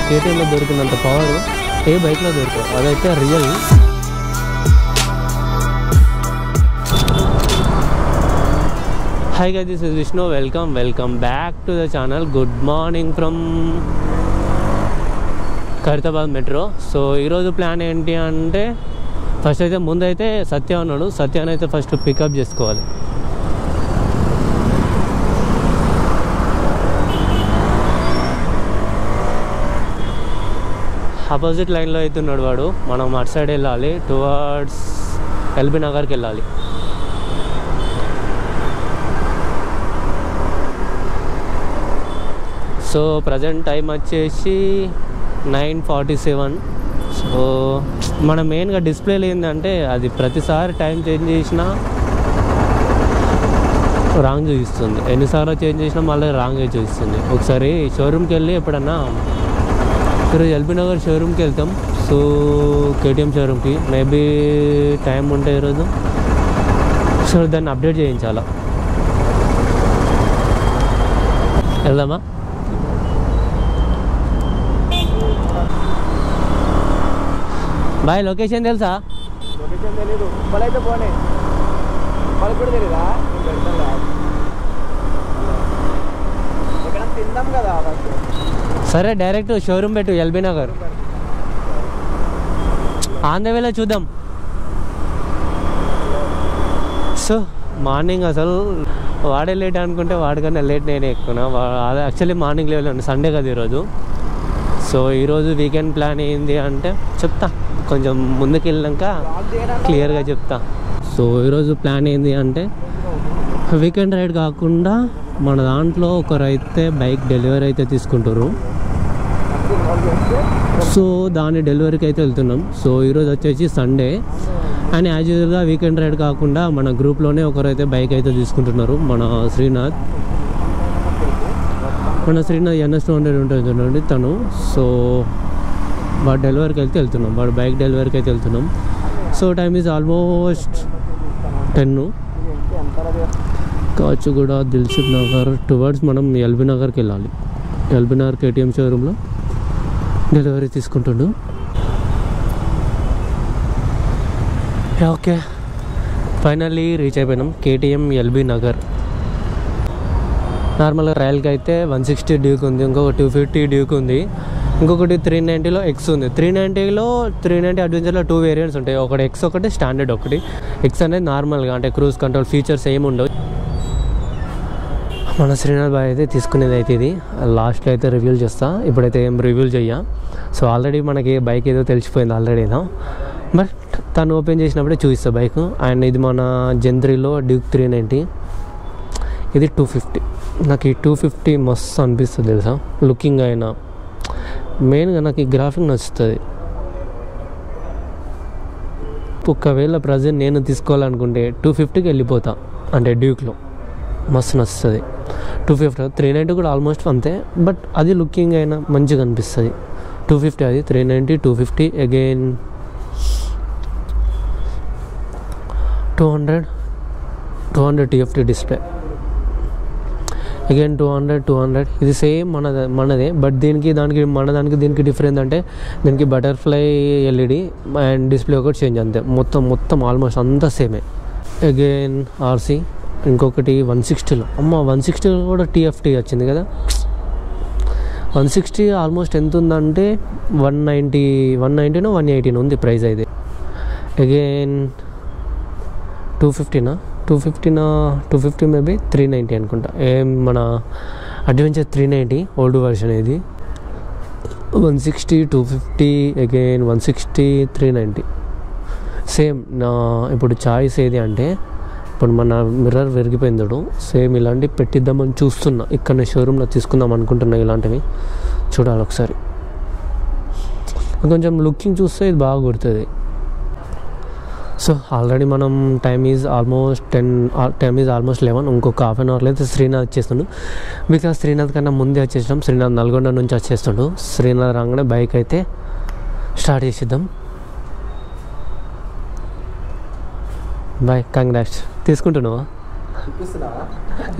కేటీఎంలో దొరికినంత power ఏ బైక్లో దొరకదు, అదైతే real. Hi guys, this is Vishnu. Welcome back to the channel. Good morning from Khairatabad metro. So ఈరోజు plan ఏంటి అంటే, ఫస్ట్ అయితే ముందైతే సత్య ఉన్నాడు, సత్యాన్ని అయితే ఫస్ట్ పికప్ చేసుకోవాలి. ఆపోజిట్ లైన్లో అయితే ఉన్నాడు వాడు. మనం అటు సైడ్ వెళ్ళాలి, టువర్డ్స్ ఎల్బీ నగర్కి వెళ్ళాలి. సో ప్రజెంట్ టైం వచ్చేసి 9:47. సో మన మెయిన్గా డిస్ప్లేలో ఏంటంటే, అది ప్రతిసారి టైం చేంజ్ చేసినా రాంగ్ చూపిస్తుంది, ఎన్నిసార్లు చేంజ్ చేసినా మళ్ళీ రాంగ్ చూపిస్తుంది. ఒకసారి షోరూమ్కి వెళ్ళి ఎప్పుడన్నా ఈరోజు ఎల్బీ నగర్ షోరూమ్కి వెళ్తాం. సో కేటీఎం షోరూమ్కి మేబీ టైం ఉంటే ఈరోజు, సో దాన్ని అప్డేట్ చేయించాలా. వెళ్దామా? బాయ్, లొకేషన్ తెలుసా? లొకేషన్ తెలీదు, అయితే పోనీ వాళ్ళకి కూడా తెలీదా? ఎక్కడ తిందాం కదా. సరే, డైరెక్ట్ షోరూమ్ పెట్టు, ఎల్బీ నగర్. ఆన్ ద వేలో చూద్దాం. సో మార్నింగ్ అసలు వాడే లేట్ అనుకుంటే వాడికన్నా లేట్ నేనే ఎక్కువ. అదే యాక్చువల్లీ మార్నింగ్ లేవలేను, సండే కదా ఈరోజు. సో ఈరోజు వీకెండ్ ప్లాన్ ఏంది అంటే చెప్తా, కొంచెం ముందుకు వెళ్ళాక క్లియర్గా చెప్తా. సో ఈరోజు ప్లాన్ ఏంది అంటే, వీకెండ్ రైడ్ కాకుండా మన దాంట్లో ఒకరైతే బైక్ డెలివరీ అయితే తీసుకుంటారు. సో దాని డెలివరీకి అయితే వెళ్తున్నాం. సో ఈరోజు వచ్చేసి సండే, అండ్ యాజ్ యూజువల్గా వీకెండ్ రైడ్ కాకుండా మన గ్రూప్లోనే ఒకరైతే బైక్ అయితే తీసుకుంటున్నారు, మన శ్రీనాథ్ NS200 ఉంటుంది చూడండి తను. సో వాడు డెలివరీకి అయితే వెళ్తున్నాం, వాడు బైక్ డెలివరీకి అయితే వెళ్తున్నాం. So time is almost 10. Kachiguda, Dilsukh Nagar towards మనం ఎల్బీ నగర్కి వెళ్ళాలి. ఎల్బీ నగర్ కేటీఎం షోరూంలో డెలివరీ తీసుకుంటుండు. ఓకే, ఫైనల్లీ రీచ్ అయిపోయినాం కేటీఎం ఎల్బీ నగర్. నార్మల్గా రాయల్కి అయితే 160 డ్యూక్ ఉంది, ఇంకొక 250 డ్యూక్ ఉంది, ఇంకొకటి 390లో ఎక్స్ ఉంది. 390 అడ్వెంచర్లో 2 వేరియంట్స్ ఉంటాయి, ఒకటి ఎక్స్, ఒకటి స్టాండర్డ్. ఒకటి ఎక్స్ అనేది నార్మల్గా అంటే క్రూజ్ కంట్రోల్ ఫీచర్స్ ఏమి ఉండవు. మన శ్రీనాథ్ బాయ్ అయితే తీసుకునేది అయితే ఇది. లాస్ట్లో అయితే రివ్యూలు చేస్తా, ఇప్పుడైతే ఏం రివ్యూలు చెయ్యా. సో ఆల్రెడీ మనకి బైక్ ఏదో తెలిసిపోయింది ఆల్రెడీనా, బట్ తను ఓపెన్ చేసినప్పుడే చూపిస్తా బైక్. అండ్ ఇది మన జెన్3లో డ్యూక్ 390, ఇది 250. నాకు ఈ 250 మస్తు అనిపిస్తుంది తెలుసా, లుకింగ్ అయినా. మెయిన్గా నాకు ఈ గ్రాఫిక్ నచ్చుతుంది. ఒకవేళ ప్రజెంట్ నేను తీసుకోవాలనుకుంటే 250కి వెళ్ళిపోతా, అంటే డ్యూక్లో మస్తు నచ్చుతుంది. 250, 390 కూడా ఆల్మోస్ట్ అంతే, బట్ అది లుకింగ్ అయినా మంచిగా అనిపిస్తుంది. 250 అది, 390, 250, అగైన్ 200 TFT డిస్ప్లే, అగైన్ 200. ఇది సేమ్ మనదే, బట్ దీనికి డిఫరెన్స్ అంటే, దీనికి బటర్ఫ్లై LED అండ్ డిస్ప్లే ఒకటి చేంజ్, అంతే. మొత్తం ఆల్మోస్ట్ అంతా సేమే. అగైన్ RC, ఇంకొకటి 160లో. 160లో కూడా TFT వచ్చింది కదా. 160 ఆల్మోస్ట్ ఎంత ఉందంటే 190నో 180 ఉంది ప్రైస్ అయితే. అగైన్ 250 మేబీ 390 అనుకుంటా. మన అడ్వెంచర్ 390 ఓల్డ్ వర్షన్ ఇది. 160, 250, అగైన్ 160, 390 సేమ్. నా ఇప్పుడు చాయిస్ ఏది అంటే, ఇప్పుడు మన మిర్రర్ విరిగిపోయిందాడు, సేమ్ ఇలాంటి పెట్టిద్దామని చూస్తున్నా. ఇక్కడ షోరూంలో తీసుకుందాం అనుకుంటున్నా ఇలాంటివి. చూడాలి ఒకసారి, కొంచెం లుకింగ్ చూస్తే ఇది బాగా గుర్తుంది. సో ఆల్రెడీ మనం టైమ్ ఈజ్ ఆల్మోస్ట్ 11. ఇంకొక హాఫ్ అన్ అవర్లో అయితే శ్రీనాథ్ వచ్చేస్తుండు. బికాజ్ శ్రీనాథ్ కన్నా ముందే వచ్చేసాం. శ్రీనాథ్ నల్గొండ నుంచి వచ్చేస్తుండు. శ్రీనాథ్ రాగానే బైక్ అయితే స్టార్ట్ చేసిద్దాం. Boy, congrats. తీసుకుంటున్నావా? ఇప్పిస్తున్నావా?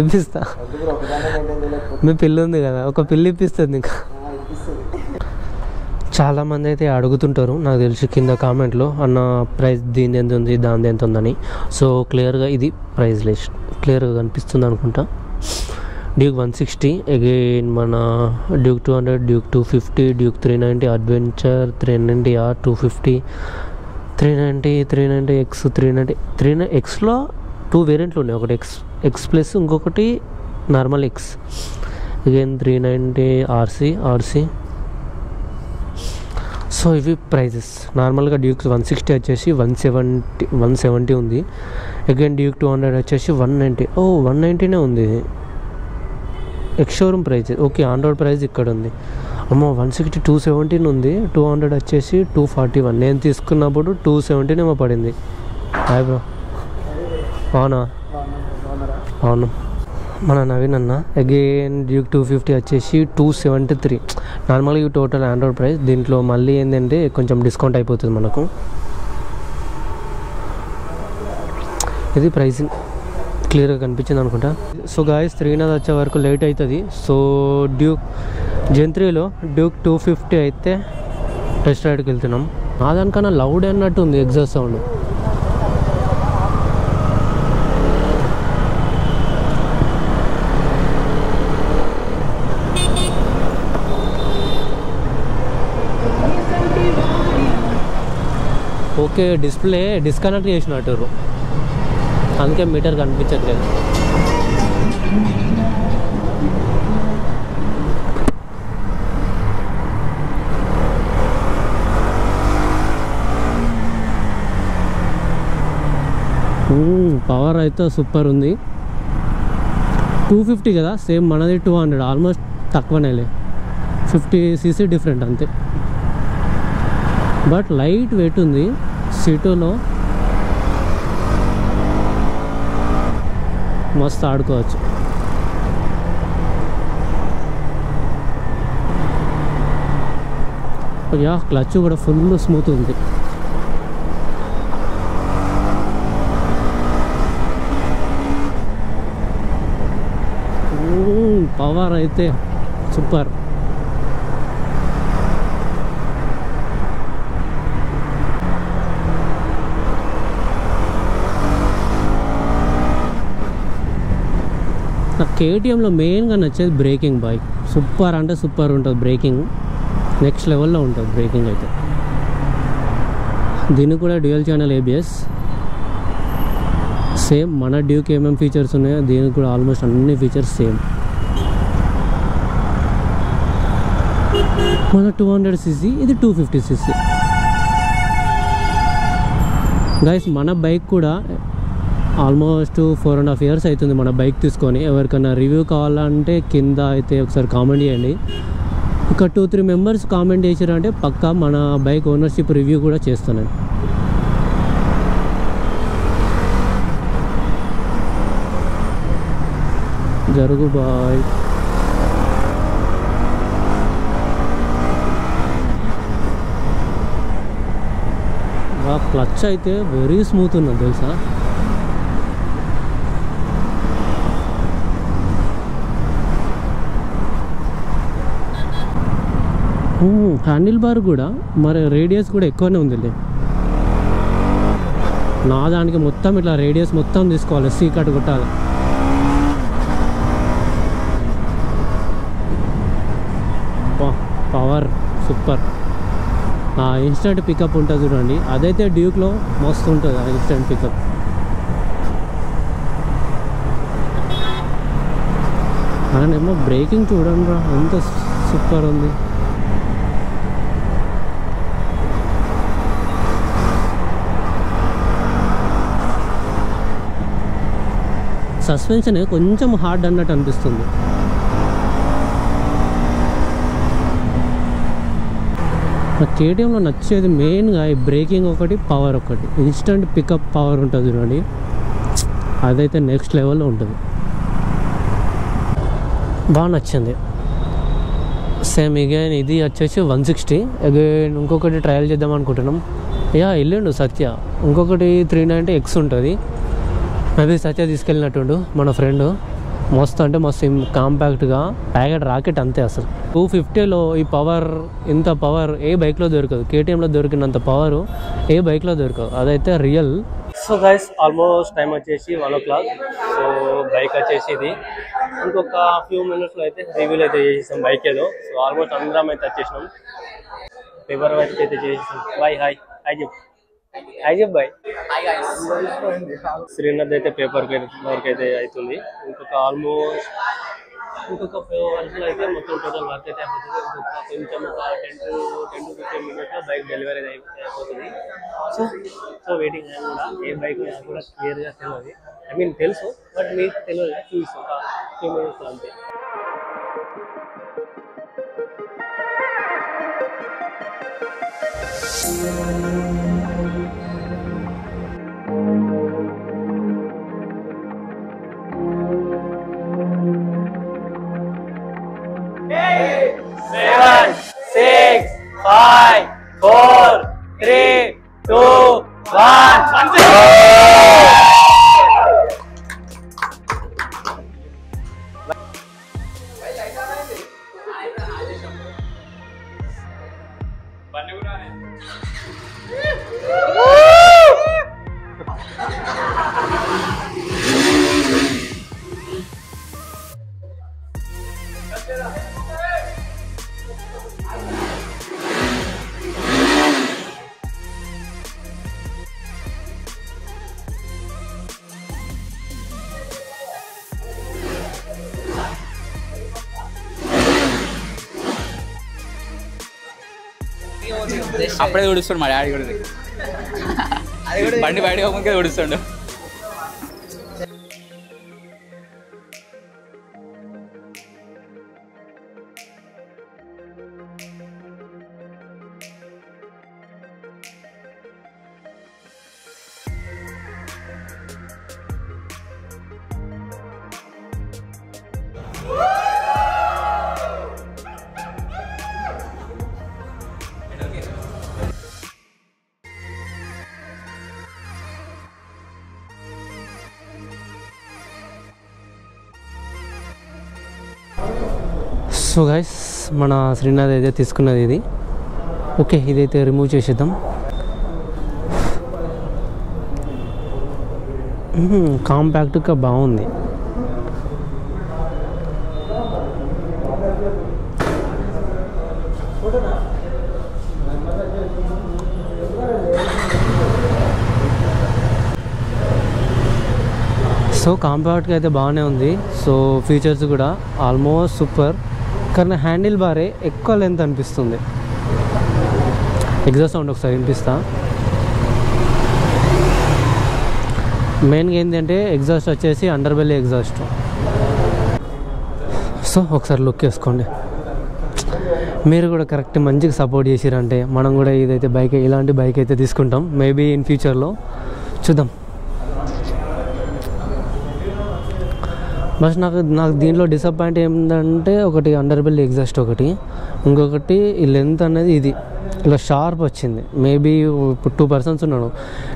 ఇప్పిస్తా. వద్దు బ్రో, ఒకదాన్నే మెయింటైన్ చేయలేకపోతే. మీ పిల్లి ఉంది కదా, ఒక పిల్లి ఇప్పిస్తుంది ఇంకా. ఇప్పిస్తుంది. చాలామంది అయితే అడుగుతుంటారు నాకు తెలిసి కింద కామెంట్లో, అన్న ప్రైస్ దీని ఎంత ఉంది దాని ఎంత ఉందని. సో క్లియర్గా ఇది ప్రైస్ లిస్ట్ క్లియర్గా కనిపిస్తుంది అనుకుంటా. డ్యూక్ 160, అగైన్ మన Duke 200, Duke 250, Duke 390 adventure, 390R, 250, 390, 390X, 390Xలో 2 వేరియంట్లు ఉన్నాయి. ఒకటి ఎక్స్ ప్లస్, ఇంకొకటి normal X. Again 390RC. So ఇవి ప్రైజెస్. నార్మల్గా డ్యూక్ 160 వచ్చేసి 170 ఉంది. అగైన్ డ్యూక్ 200 వచ్చేసి 190. 190 ఉంది ex showroom price. Okay, on road price ఇక్కడ ఉంది. అమ్మో 160 217 ఉంది. 200 వచ్చేసి 241. నేను తీసుకున్నప్పుడు 217 ఏమో పడింది. హాయ్ బ్రో, అవునా? అవును, మన నవీన్ అన్న. అగైన్ డ్యూక్ 250 వచ్చేసి 273. నార్మల్గా ఈ టోటల్ ఆండ్రాయిడ్ ప్రైస్. దీంట్లో మళ్ళీ ఏంటంటే కొంచెం డిస్కౌంట్ అయిపోతుంది మనకు. ఇది ప్రైసింగ్ క్లియర్గా కనిపించింది అనుకుంటా. సో గాయస్, శ్రీనాథ్ వచ్చే వరకు లేట్ అవుతుంది. సో డ్యూక్ జెన్ 3లో డ్యూక్ 250 అయితే టెస్ట్ రైడ్కి వెళ్తున్నాం. నా దానికన్నా లౌడ్ అన్నట్టు ఉంది exhaust sound. Okay, display disconnect చేసినట్టు, అందుకే మీటర్ కనిపించట్లేదు. పవర్ అయితే సూపర్ ఉంది. 250 కదా, సేమ్ మనది 200, ఆల్మోస్ట్ తక్కువనేలే. 50cc డిఫరెంట్ అంతే. బట్ లైట్ వెయిట్ ఉంది. సిటీలో మస్తు ఆడుకోవచ్చు. యా, క్లచ్ కూడా ఫుల్ స్మూత్ ఉంది. పవర్ అయితే సూపర్. నాకు కేటీఎంలో మెయిన్గా నచ్చేది బ్రేకింగ్. బాయ్ సూపర్ అంటే సూపర్ ఉంటుంది బ్రేకింగ్. నెక్స్ట్ లెవెల్లో ఉంటుంది బ్రేకింగ్ అయితే. దీనికి కూడా డ్యూయల్ ఛానల్ ABS. సేమ్ మన డ్యూక్ ఏమేమి ఫీచర్స్ ఉన్నాయో దీనికి కూడా ఆల్మోస్ట్ అన్ని ఫీచర్స్ సేమ్. మన 200cc, ఇది 250cc. గైస్, మన బైక్ కూడా ఆల్మోస్ట్ 4.5 years అవుతుంది మన బైక్ తీసుకొని. ఎవరికైనా రివ్యూ కావాలంటే కింద అయితే ఒకసారి కామెంట్ చేయండి. ఒక 2-3 మెంబర్స్ కామెంట్ చేశారంటే పక్కా మన బైక్ ఓనర్షిప్ రివ్యూ కూడా చేస్తున్నాను. జరుగు బాయ్. క్లచ్ అయితే వెరీ స్మూత్ ఉన్నది తెలుసా. హ్యాండిల్ బార్ కూడా మరి రేడియస్ కూడా ఎక్కువనే ఉంది. నా దానికి మొత్తం ఇట్లా రేడియస్ మొత్తం తీసుకోవాలి, సీ కట్ కొట్టాలి. Power super. ఇన్స్టెంట్ పికప్ ఉంటుంది చూడండి, అదైతే డ్యూక్లో మస్తు ఉంటుంది. ఆ ఇన్స్టెంట్ పికప్ అలానేమో బ్రేకింగ్ చూడండి రా, ఎంత సూపర్ ఉంది. సస్పెన్షన్ కొంచెం హార్డ్ అన్నట్టు అనిపిస్తుంది. నాకు కేటీఎంలో నచ్చేది మెయిన్గా ఈ బ్రేకింగ్ ఒకటి, పవర్ ఒకటి. ఇన్స్టెంట్ పికప్ పవర్ ఉంటుంది చూడండి, అదైతే నెక్స్ట్ లెవెల్లో ఉంటుంది. బాగా నచ్చింది. సేమ్ అగైన్ ఇది వచ్చేసి 160. అగైన్ ఇంకొకటి ట్రయల్ చేద్దాం అనుకుంటున్నాం. వెళ్ళిండు సత్య. ఇంకొకటి 390X ఉంటుంది. మేబీ సత్య తీసుకెళ్ళినట్టుండు మన ఫ్రెండ్. మస్తు అంటే మస్తు కాంపాక్ట్గా ప్యాకెట్ రాకెట్ అంతే. అసలు 250లో ఈ పవర్, ఇంత పవర్ ఏ బైక్లో దొరకదు. కేటీఎంలో దొరికినంత పవర్ ఏ బైక్లో దొరకదు, అదైతే real. So guys almost time వచ్చేసి 1 o'clock. సో బైక్ వచ్చేసి ఇది ఇంకొక ఫ్యూ మినిట్స్లో అయితే రివ్యూలు అయితే చేసేసాం బైక్ ఏదో. సో ఆల్మోస్ట్ అందరం అయితే వచ్చేసినాం. పేపర్ వర్క్ అయితే చేసేసాం. బాయ్ హాయ్ చెప్పు బాయ్. శ్రీనాథ్ అయితే పేపర్ వర్క్ అయితే అవుతుంది. ఇంకొక 4 అవర్స్లో అయితే మొత్తం టోటల్ వర్క్ అయితే అయిపోతుంది. కొంచెం ఒక 10 to 15 minutesలో బైక్ డెలివరీ అయిపోతుంది. సో వెయిటింగ్ టైం కూడా ఏ బైక్ నాకు కూడా క్లియర్గా తెలియదు. ఐ మీన్ తెలుసు, బట్ మీకు తెలియదు. చూపిస్తాం ఒక 2 minutes అంతే. అప్పుడే తుడుస్తాడు మా డాడీ కూడా. బండి బయట ముందుకే తుడుస్తాడు. సో గైస్ మన శ్రీనాథ్ అయితే తీసుకున్నది ఇది. ఓకే, ఇదైతే రిమూవ్ చేసేద్దాం. కాంపాక్ట్గా బాగుంది. సో కాంపాక్ట్గా అయితే బాగానే ఉంది. సో ఫీచర్స్ కూడా ఆల్మోస్ట్ సూపర్. కానీ హ్యాండిల్ బారే ఎక్కువ లెంత్ అనిపిస్తుంది. ఎగ్జాస్ట్ సౌండ్ ఒకసారి వినిపిస్తా. మెయిన్గా ఏంటంటే ఎగ్జాస్ట్ వచ్చేసి అండర్ బెల్లీ ఎగ్జాస్ట్. సో ఒకసారి లుక్ వేసుకోండి. మీరు కూడా కరెక్ట్ మంచిగా సపోర్ట్ చేసిరంటే మనం కూడా ఇదైతే బైక్, ఇలాంటి బైక్ అయితే తీసుకుంటాం మేబీ ఇన్ ఫ్యూచర్లో. చూద్దాం. బట్ నాకు దీంట్లో డిసప్పాయింట్ ఏంటంటే ఒకటి అండర్ బెల్లీ ఎగ్జాస్ట్, ఇంకొకటి ఈ లెంత్ అనేది ఇది ఇలా షార్ప్ వచ్చింది. మేబీ ఇప్పుడు 2 persons ఉన్నాడు,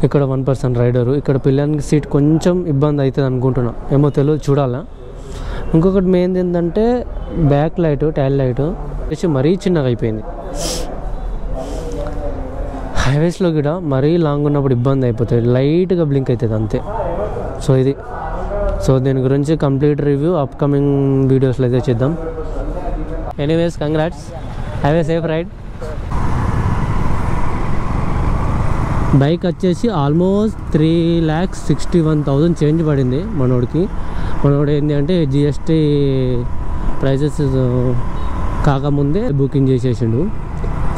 ఇక్కడ 1 person రైడరు. ఇక్కడ పిల్లలకి సీట్ కొంచెం ఇబ్బంది అవుతుంది అనుకుంటున్నా, ఏమో తెలియదు, చూడాలా. ఇంకొకటి మెయిన్ ఏంటంటే బ్యాక్ లైట్, టైల్ లైట్ వచ్చి మరీ చిన్నగా అయిపోయింది. హైవేస్లో కూడా మరీ లాంగ్ ఉన్నప్పుడు ఇబ్బంది అయిపోతుంది, లైట్గా బ్లింక్ అవుతుంది అంతే. సో ఇది, సో దీని గురించి కంప్లీట్ రివ్యూ అప్కమింగ్ వీడియోస్లో అయితే చేద్దాం. Anyways congrats, have a safe ride. Bike వచ్చేసి ఆల్మోస్ట్ 3,61,000 చేంజ్ పడింది మనోడికి. మనోడు ఏంటి అంటే జిఎస్టీ ప్రైజెస్ కాకముందే బుకింగ్ చేసేసిండు.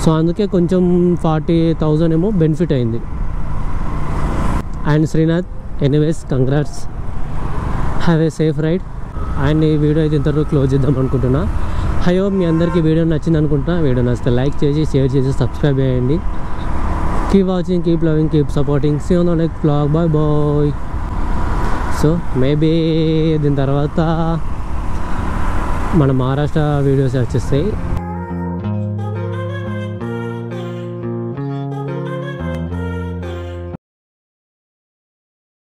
సో అందుకే కొంచెం 40,000 ఏమో బెనిఫిట్ అయింది. And Srinath, anyways congrats, have a safe ride. And ఈ వీడియో అయితే ఇంతవరకు క్లోజ్ చేద్దాం అనుకుంటున్నా. హలో, మీ అందరికీ వీడియో నచ్చింది అనుకుంటున్నా. వీడియో నచ్చితే లైక్ చేసి, షేర్ చేసి, సబ్స్క్రైబ్ చేయండి. Keep watching, keep loving, keep supporting. See on the next blog. Bye bye. So maybe దీని తర్వాత మన మహారాష్ట్ర వీడియోస్ వచ్చేస్తాయి.